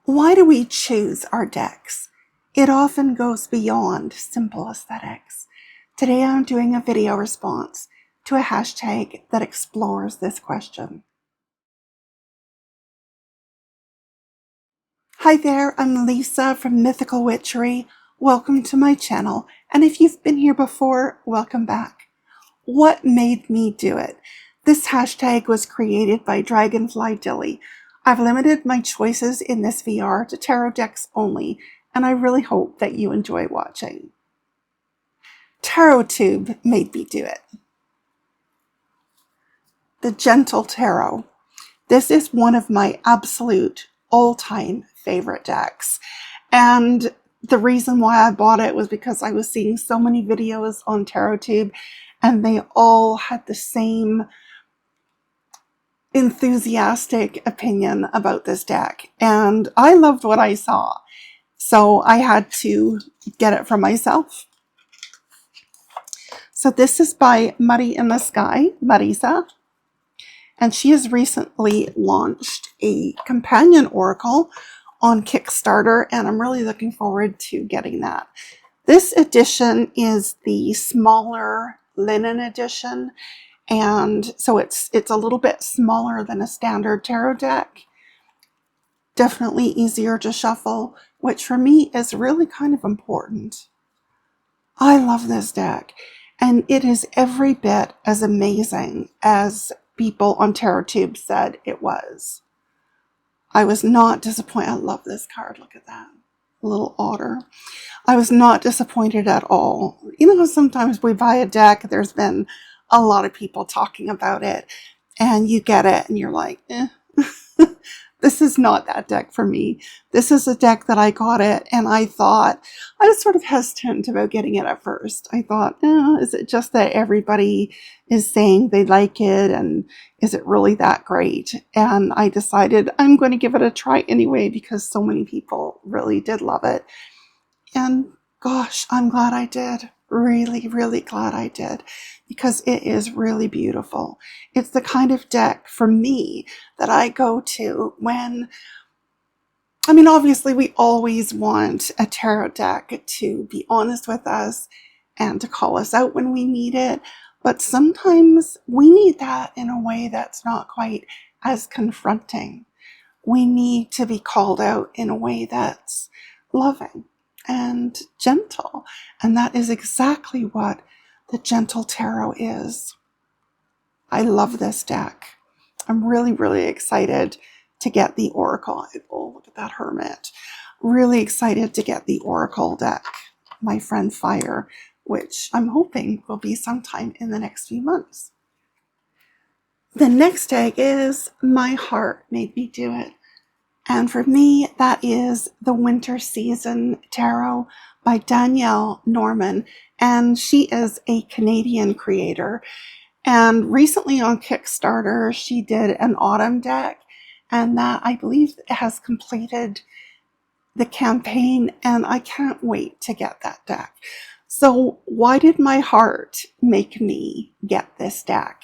Why do we choose our decks? It often goes beyond simple aesthetics. Today I'm doing a video response to a hashtag that explores this question. Hi there, I'm Lisa from Mythical Witchery. Welcome to my channel, and if you've been here before, welcome back. What made me do it? This hashtag was created by Dragonfly Dilly. I've limited my choices in this VR to tarot decks only, and I really hope that you enjoy watching. TarotTube made me do it. The Gentle Tarot. This is one of my absolute all-time favorite decks. And the reason why I bought it was because I was seeing so many videos on TarotTube and they all had the same enthusiastic opinion about this deck. And I loved what I saw. So I had to get it for myself. So this is by Muddy in the Sky, Marisa. And she has recently launched a companion oracle on Kickstarter, and I'm really looking forward to getting that. This edition is the smaller linen edition, and so it's a little bit smaller than a standard tarot deck. Definitely easier to shuffle, which for me is really kind of important. I love this deck, and it is every bit as amazing as people on TarotTube said it was. I was not disappointed. I love this card. Look at that. A little otter. I was not disappointed at all. You know, sometimes we buy a deck, there's been a lot of people talking about it, and you get it and you're like, eh. This is not that deck for me. This is a deck that I got it, and I thought, I was sort of hesitant about getting it at first. I thought, is it just that everybody is saying they like it, and is it really that great? And I decided I'm going to give it a try anyway because so many people really did love it. And gosh, I'm glad I did. Really, really glad I did, because it is really beautiful. It's the kind of deck for me that I go to when, I mean, obviously we always want a tarot deck to be honest with us and to call us out when we need it, but sometimes we need that in a way that's not quite as confronting. We need to be called out in a way that's loving and gentle. And that is exactly what the Gentle Tarot is. I love this deck. I'm really, really excited to get the Oracle. Oh, look at that Hermit. Really excited to get the Oracle deck, my friend Fire, which I'm hoping will be sometime in the next few months. The next deck is My Heart Made Me Do It. And for me, that is the Winter Season Tarot by Danielle Norman. And she is a Canadian creator. And recently on Kickstarter, she did an autumn deck. And that, I believe, has completed the campaign. And I can't wait to get that deck. So why did my heart make me get this deck?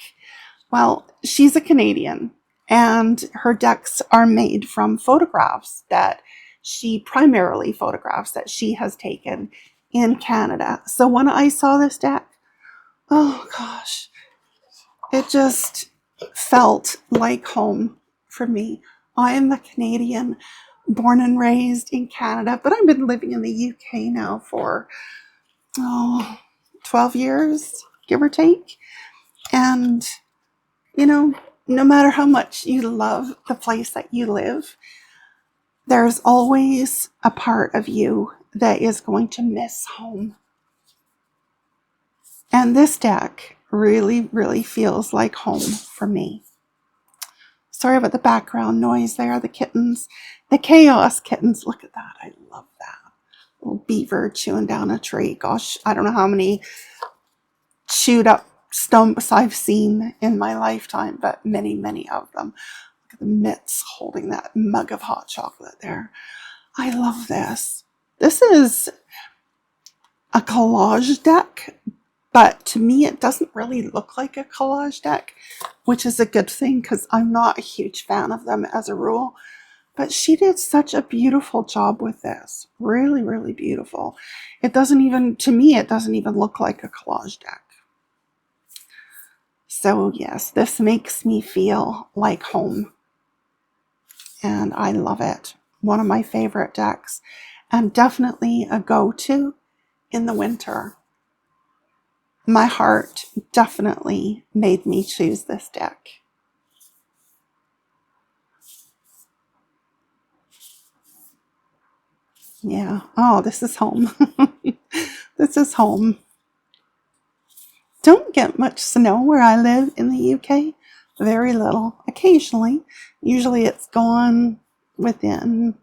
Well, she's a Canadian. And her decks are made from photographs that she primarily photographs that she has taken in Canada. So when I saw this deck, oh gosh, it just felt like home for me. I am a Canadian, born and raised in Canada, but I've been living in the UK now for 12 years, give or take. And, you know, no matter how much you love the place that you live, there's always a part of you that is going to miss home. And this deck really, really feels like home for me. Sorry about the background noise there, the kittens. The Chaos kittens, look at that. I love that. Little beaver chewing down a tree. Gosh, I don't know how many chewed up stumps I've seen in my lifetime, but many, many of them. Look at the mitts holding that mug of hot chocolate there. I love this. This is a collage deck, but to me it doesn't really look like a collage deck, which is a good thing because I'm not a huge fan of them as a rule. But she did such a beautiful job with this. Really, really beautiful. It doesn't even, to me, it doesn't even look like a collage deck. So yes, this makes me feel like home. And I love it. One of my favorite decks. And definitely a go-to in the winter. My heart definitely made me choose this deck. Yeah. Oh, this is home. This is home. Don't get much snow where I live in the UK. Very little. Occasionally. Usually it's gone within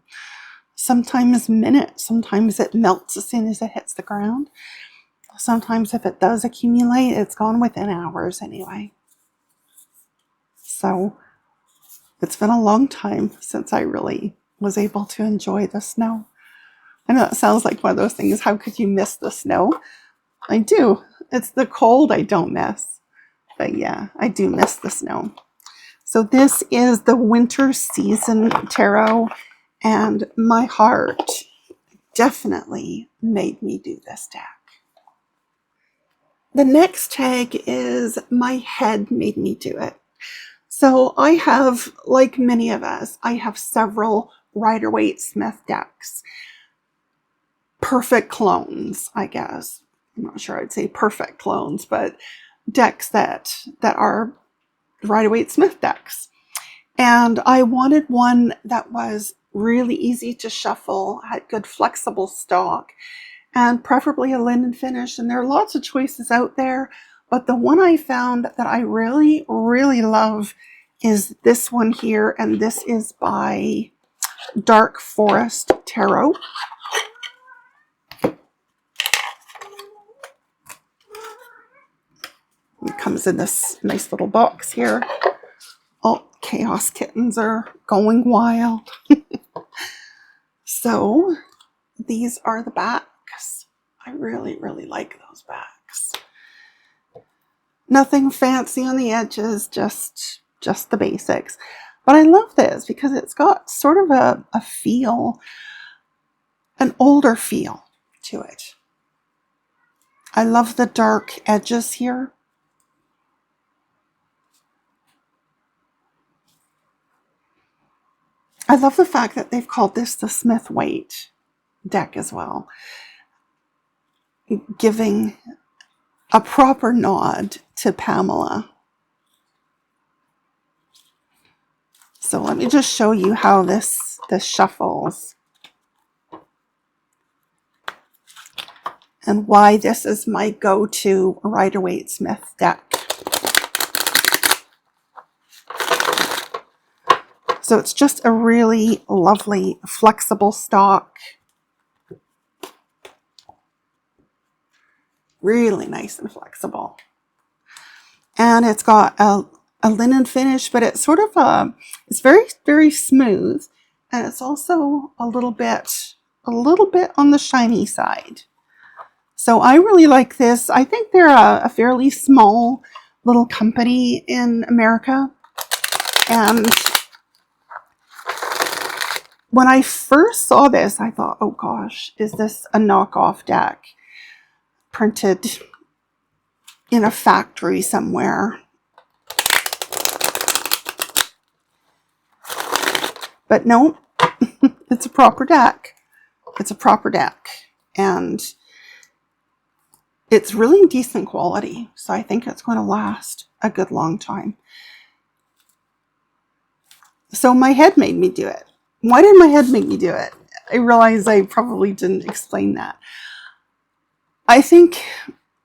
sometimes minutes. Sometimes it melts as soon as it hits the ground. Sometimes if it does accumulate, it's gone within hours anyway. So it's been a long time since I really was able to enjoy the snow. I know that sounds like one of those things, how could you miss the snow? I do. It's the cold I don't miss. But yeah, I do miss the snow. So this is the winter season tarot, and my heart definitely made me do this deck. The next tag is my head made me do it. So I have, like many of us, I have several Rider-Waite-Smith decks. Perfect clones, I guess. I'm not sure I'd say perfect clones, but decks that are Rider-Waite-Smith decks. And I wanted one that was really easy to shuffle, had good flexible stock, and preferably a linen finish. And there are lots of choices out there, but the one I found that I really, really love is this one here, and this is by Dark Forest Tarot. It comes in this nice little box here. Oh, Chaos Kittens are going wild. So these are the backs. I really, really like those backs. Nothing fancy on the edges, just the basics. But I love this because it's got sort of a feel, an older feel to it. I love the dark edges here. I love the fact that they've called this the Smith-Waite deck as well, giving a proper nod to Pamela. So let me just show you how this shuffles and why this is my go-to Rider-Waite-Smith deck. So it's just a really lovely, flexible stock. Really nice and flexible. And it's got a linen finish, but it's sort of it's very, very smooth. And it's also a little bit on the shiny side. So I really like this. I think they're a fairly small little company in America. And when I first saw this, I thought, oh gosh, is this a knockoff deck printed in a factory somewhere? But no, it's a proper deck. It's a proper deck. And it's really decent quality. So I think it's going to last a good long time. So my head made me do it. Why did my head make me do it? I realize I probably didn't explain that. I think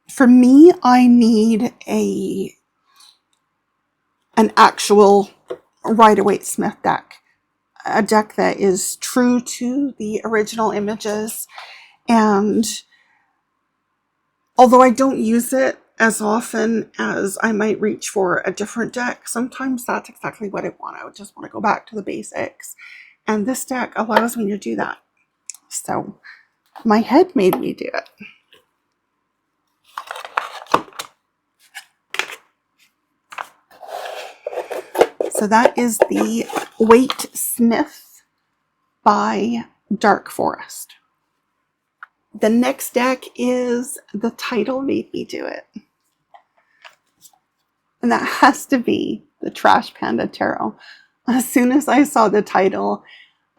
for me, I need an actual Rider-Waite-Smith deck. A deck that is true to the original images. And although I don't use it as often as I might reach for a different deck, sometimes that's exactly what I want. I would just want to go back to the basics. And this deck allows me to do that. So my head made me do it. So that is the Waite-Smith by Dark Forest. The next deck is The Title Made Me Do It. And that has to be the Trash Panda Tarot. As soon as I saw the title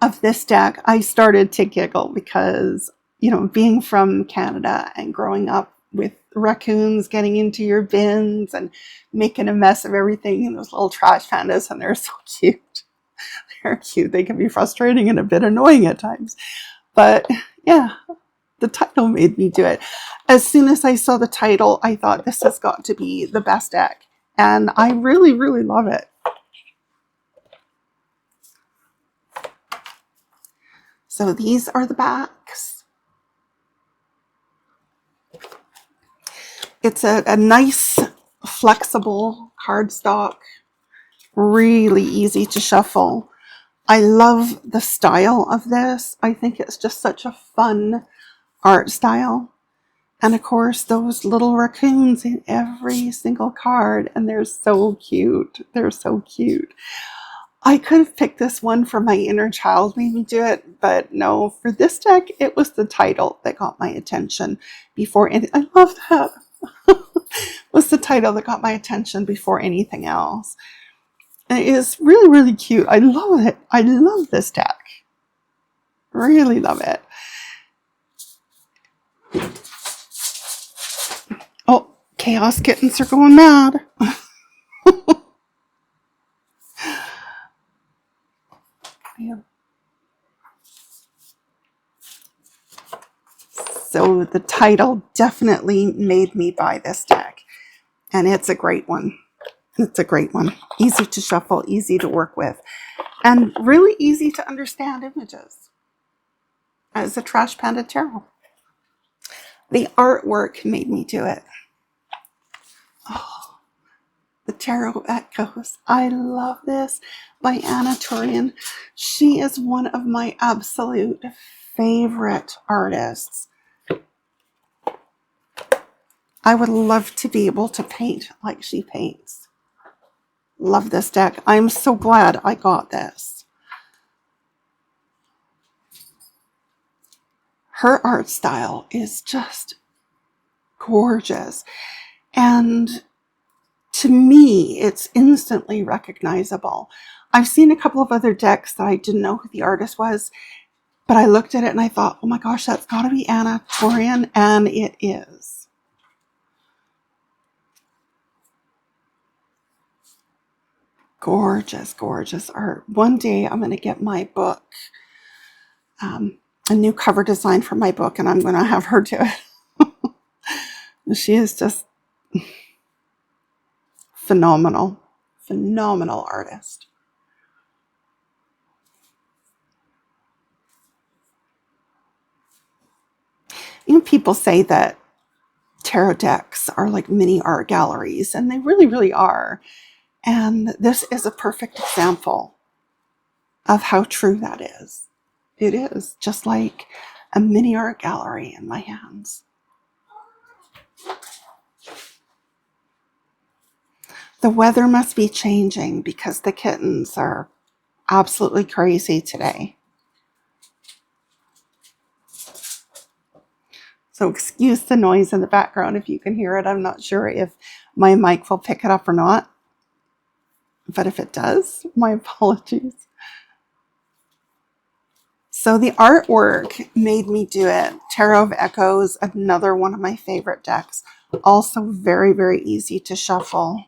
of this deck, I started to giggle because, you know, being from Canada and growing up with raccoons getting into your bins and making a mess of everything, and those little trash pandas, and they're so cute. They're cute. They can be frustrating and a bit annoying at times. But yeah, the title made me do it. As soon as I saw the title, I thought this has got to be the best deck. And I really, really love it. So these are the backs. It's a nice, flexible cardstock. Really easy to shuffle. I love the style of this. I think it's just such a fun art style. And of course, those little raccoons in every single card, and they're so cute. They're so cute. I could have picked this one for My Inner Child Made Me Do It, but no, for this deck, it was the title that got my attention before anything. I love that. Was the title that got my attention before anything else. And it is really, really cute. I love it. I love this deck. Really love it. Oh, Chaos Kittens are going mad. Yeah. So the title definitely made me buy this deck. And it's a great one. It's a great one. Easy to shuffle, easy to work with, and really easy to understand images. As a Trash Panda Tarot. The artwork made me do it. Oh, the Tarot Echoes. I love this by Anna Torian. She is one of my absolute favorite artists. I would love to be able to paint like she paints. Love this deck. I'm so glad I got this. Her art style is just gorgeous. And to me, it's instantly recognizable. I've seen a couple of other decks that I didn't know who the artist was, but I looked at it and I thought, oh my gosh, that's got to be Anna Torian, and it is. Gorgeous, gorgeous art. One day I'm going to get my book, a new cover design for my book, and I'm going to have her do it. She is just phenomenal, phenomenal artist. You know, people say that tarot decks are like mini art galleries, and they really, really are. And this is a perfect example of how true that is. It is just like a mini art gallery in my hands. The weather must be changing because the kittens are absolutely crazy today. So excuse the noise in the background if you can hear it. I'm not sure if my mic will pick it up or not. But if it does, my apologies. So the artwork made me do it. Tarot of Echoes, another one of my favorite decks. Also very, very easy to shuffle.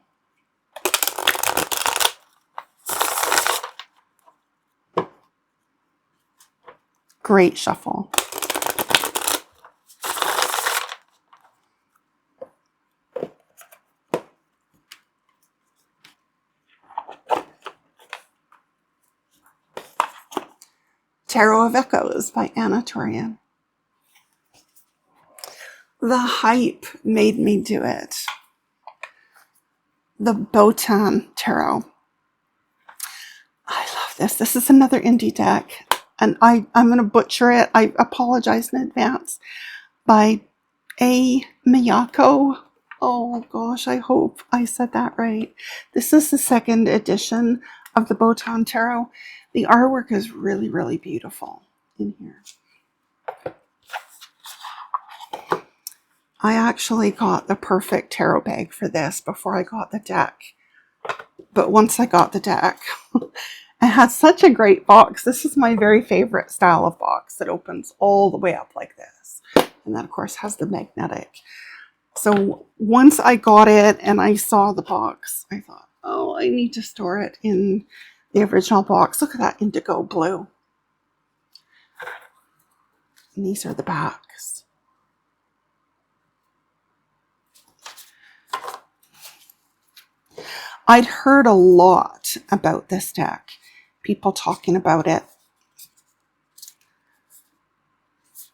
Great shuffle. Tarot of Echoes by Anna Torian. The Hype made me do it. The Botan Tarot. I love this. This is another indie deck, and I'm going to butcher it. I apologize in advance. By A. Miyako. Oh gosh, I hope I said that right. This is the second edition of the Botan Tarot. The artwork is really, really beautiful in here. I actually got the perfect tarot bag for this before I got the deck. But once I got the deck, it had such a great box. This is my very favorite style of box that opens all the way up like this. And that, of course, has the magnetic. So once I got it and I saw the box, I thought, oh, I need to store it in the original box. Look at that indigo blue. And these are the backs. I'd heard a lot about this deck, people talking about it.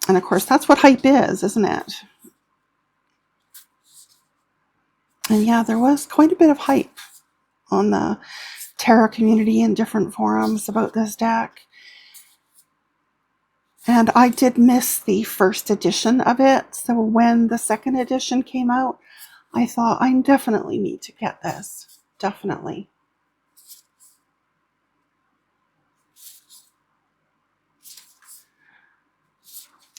And of course, that's what hype is, isn't it? And yeah, there was quite a bit of hype on the tarot community in different forums about this deck. And I did miss the first edition of it. So when the second edition came out, I thought I definitely need to get this. Definitely.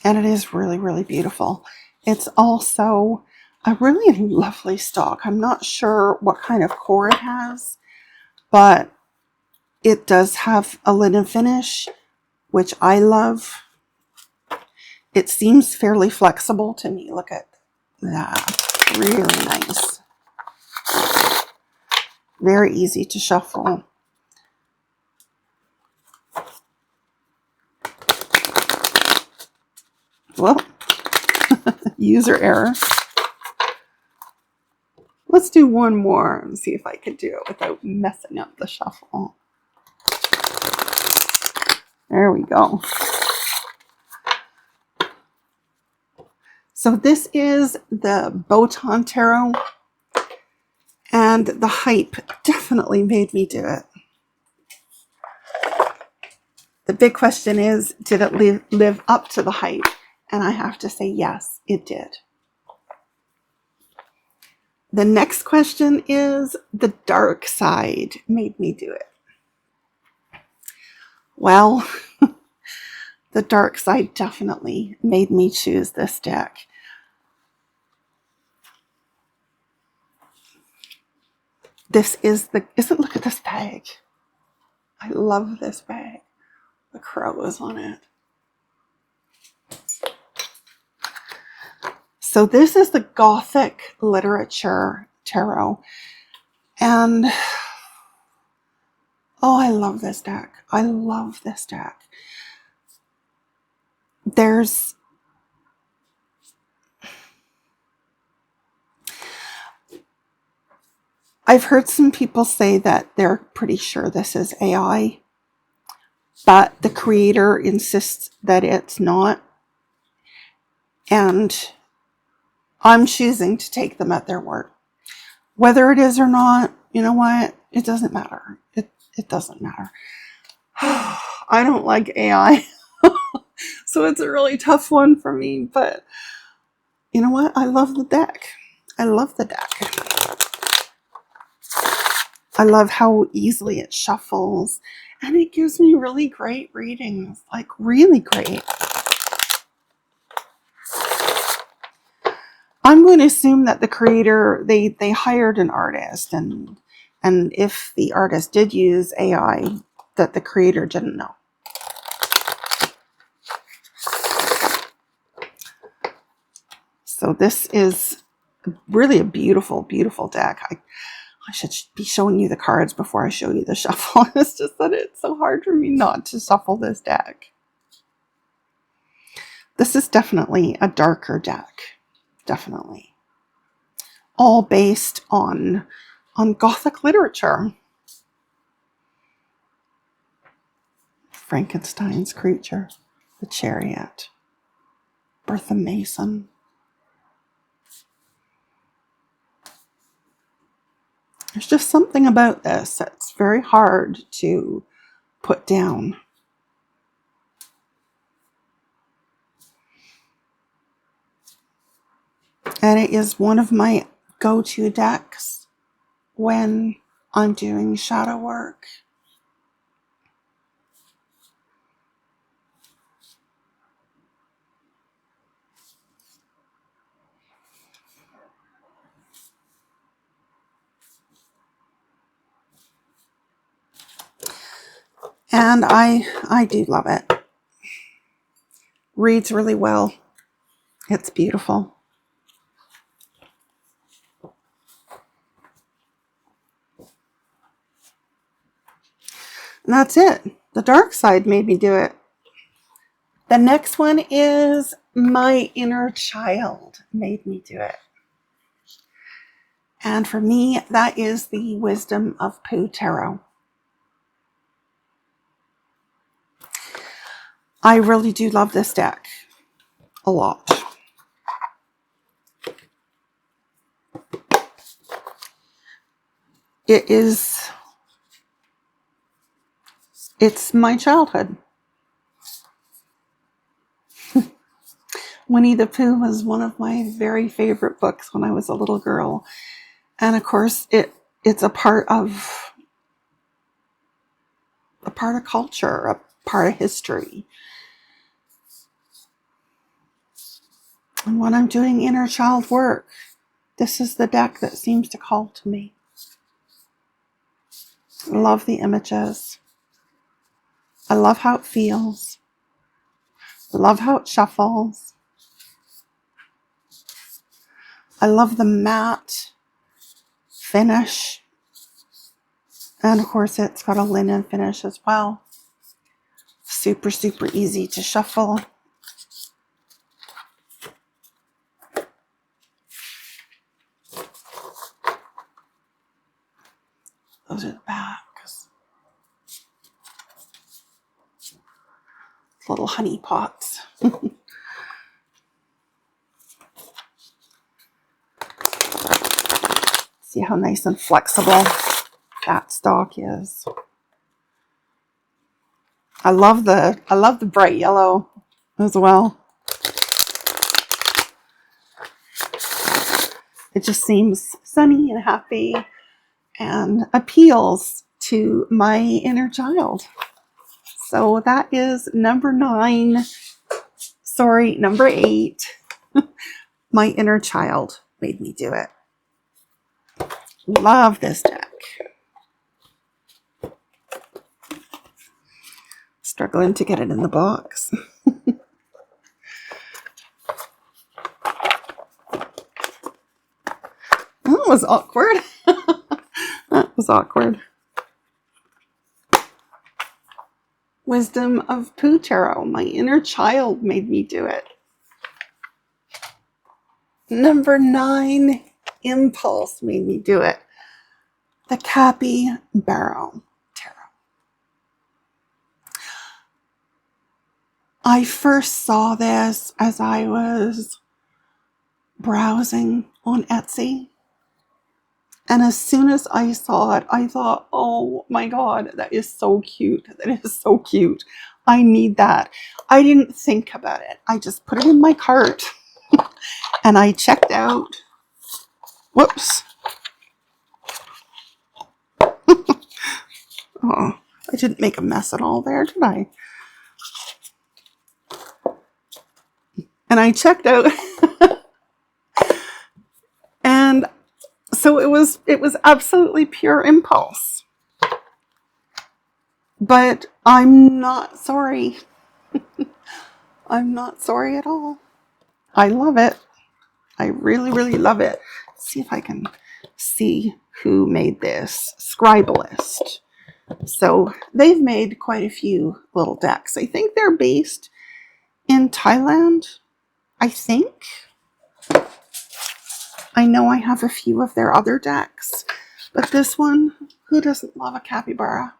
And it is really, really beautiful. It's also a really lovely stock. I'm not sure what kind of core it has, but it does have a linen finish, which I love. It seems fairly flexible to me. Look at that. Really nice. Very easy to shuffle. Well, user error. Let's do one more and see if I could do it without messing up the shuffle. There we go. So this is the Botan Tarot, and the hype definitely made me do it. The big question is, did it live up to the hype? And I have to say, yes, it did. The next question is, the dark side made me do it. Well, the dark side definitely made me choose this deck. This is look at this bag. I love this bag. The crows on it. So this is the Gothic Literature Tarot. And oh, I love this deck. I love this deck. I've heard some people say that they're pretty sure this is AI, but the creator insists that it's not. And I'm choosing to take them at their word. Whether it is or not, you know what? It doesn't matter. It doesn't matter. I don't like AI. So it's a really tough one for me. But you know what? I love the deck. I love the deck. I love how easily it shuffles. And it gives me really great readings. Like really great. I'm going to assume that the creator, they hired an artist, and if the artist did use AI, that the creator didn't know. So this is really a beautiful, beautiful deck. I should be showing you the cards before I show you the shuffle. It's just that it's so hard for me not to shuffle this deck. This is definitely a darker deck. Definitely. All based on Gothic literature. Frankenstein's creature, the Chariot, Bertha Mason. There's just something about this that's very hard to put down. And it is one of my go-to decks when I'm doing shadow work. And I do love it. Reads really well. It's beautiful. And that's it. The dark side made me do it. The next one is my inner child made me do it. And for me, that is the Wisdom of Pooh Tarot. I really do love this deck a lot. It's my childhood. Winnie the Pooh was one of my very favorite books when I was a little girl. And of course, it's a part of culture, a part of history. And when I'm doing inner child work, this is the deck that seems to call to me. I love the images. I love how it feels. I love how it shuffles. I love the matte finish. And of course, it's got a linen finish as well. Super, super easy to shuffle. Those are the backs. Little honey pots. See how nice and flexible that stock is. I love the bright yellow as well. It just seems sunny and happy and appeals to my inner child. So that is number 8. My inner child made me do it. Love this deck. Struggling to get it in the box. That was awkward. That was awkward. Wisdom of Pooh Tarot. My inner child made me do it. Number 9, Impulse made me do it. The Capybara Tarot. I first saw this as I was browsing on Etsy. And as soon as I saw it, I thought, oh my God, that is so cute. That is so cute. I need that. I didn't think about it. I just put it in my cart and I checked out. Whoops. Oh, I didn't make a mess at all there, did I? And I checked out. And so it was absolutely pure impulse. But I'm not sorry. I'm not sorry at all. I love it. I really, really love it. Let's see if I can see who made this. Scribblist. So they've made quite a few little decks. I think they're based in Thailand. I think. I know I have a few of their other decks, but this one, who doesn't love a capybara?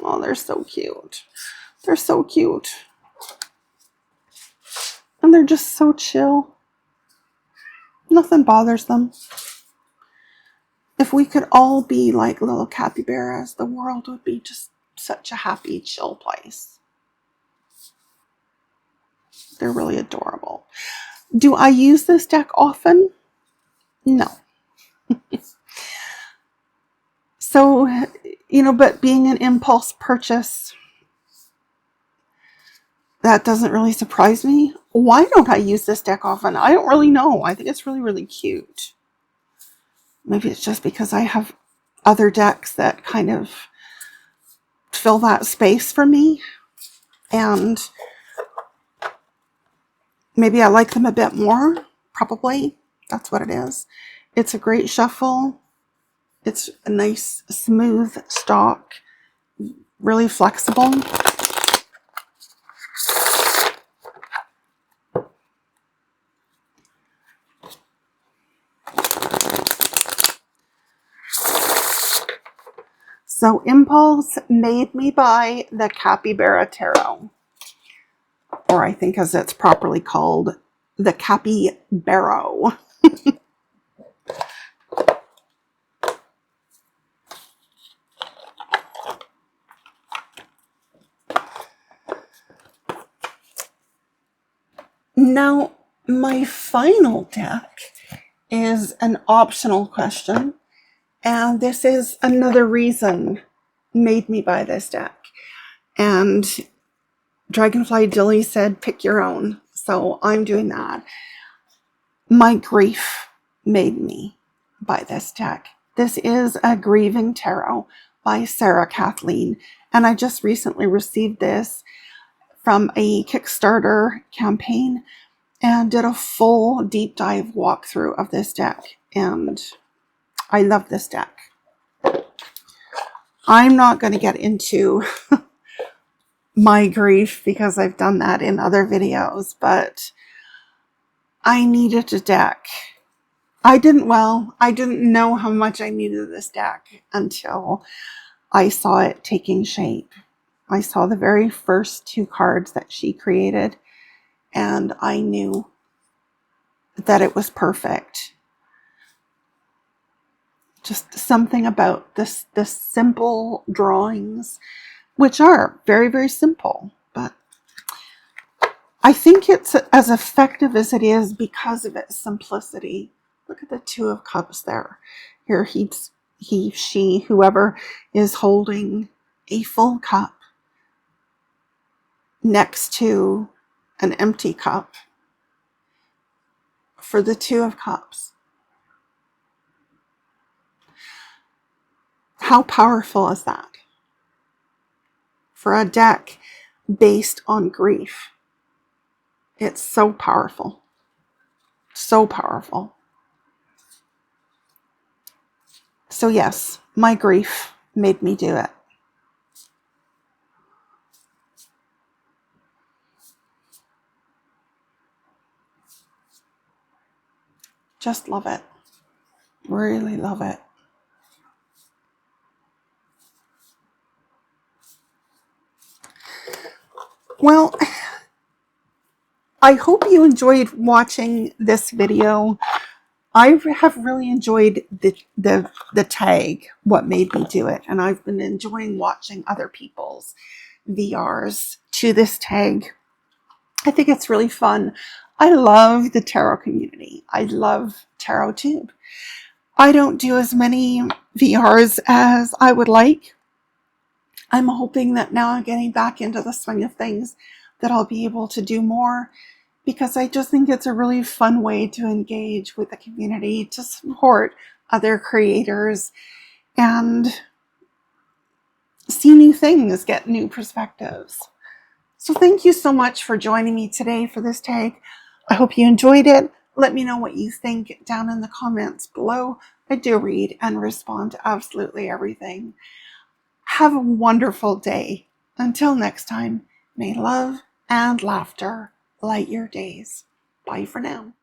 Oh, they're so cute. They're so cute. And they're just so chill. Nothing bothers them. If we could all be like little capybaras, the world would be just such a happy, chill place. They're really adorable. Do I use this deck often? No. So, but being an impulse purchase, that doesn't really surprise me. Why don't I use this deck often? I don't really know. I think it's really, really cute. Maybe it's just because I have other decks that kind of fill that space for me. And maybe I like them a bit more. Probably. That's what it is. It's a great shuffle. It's a nice, smooth stock. Really flexible. So Impulse made me buy the Capybara Tarot. Or I think as it's properly called, the Capybara. Now, my final deck is an optional question. And this is another reason made me buy this deck. And Dragonfly Dilly said, pick your own. So I'm doing that. My grief made me buy this deck. This is a Grieving Tarot by Sarah Kathleen. And I just recently received this from a Kickstarter campaign and did a full deep dive walkthrough of this deck. And I love this deck. I'm not going to get into my grief because I've done that in other videos, but I needed a deck. I didn't know how much I needed this deck until I saw it taking shape. I saw the very first 2 cards that she created, and I knew that it was perfect. Just something about the simple drawings, which are very, very simple, but I think it's as effective as it is because of its simplicity. Look at the 2 of Cups there. Here he, she, whoever is holding a full cup next to an empty cup for the 2 of Cups. How powerful is that? For a deck based on grief. It's so powerful. So powerful. So yes, my grief made me do it. Just love it. Really love it. Well, I hope you enjoyed watching this video. I have really enjoyed the tag, what made me do it. And I've been enjoying watching other people's VRs to this tag. I think it's really fun. I love the tarot community. I love TarotTube. I don't do as many VRs as I would like. I'm hoping that now I'm getting back into the swing of things that I'll be able to do more, because I just think it's a really fun way to engage with the community, to support other creators and see new things, get new perspectives. So thank you so much for joining me today for this tag. I hope you enjoyed it. Let me know what you think down in the comments below. I do read and respond to absolutely everything. Have a wonderful day. Until next time, may love and laughter light your days. Bye for now.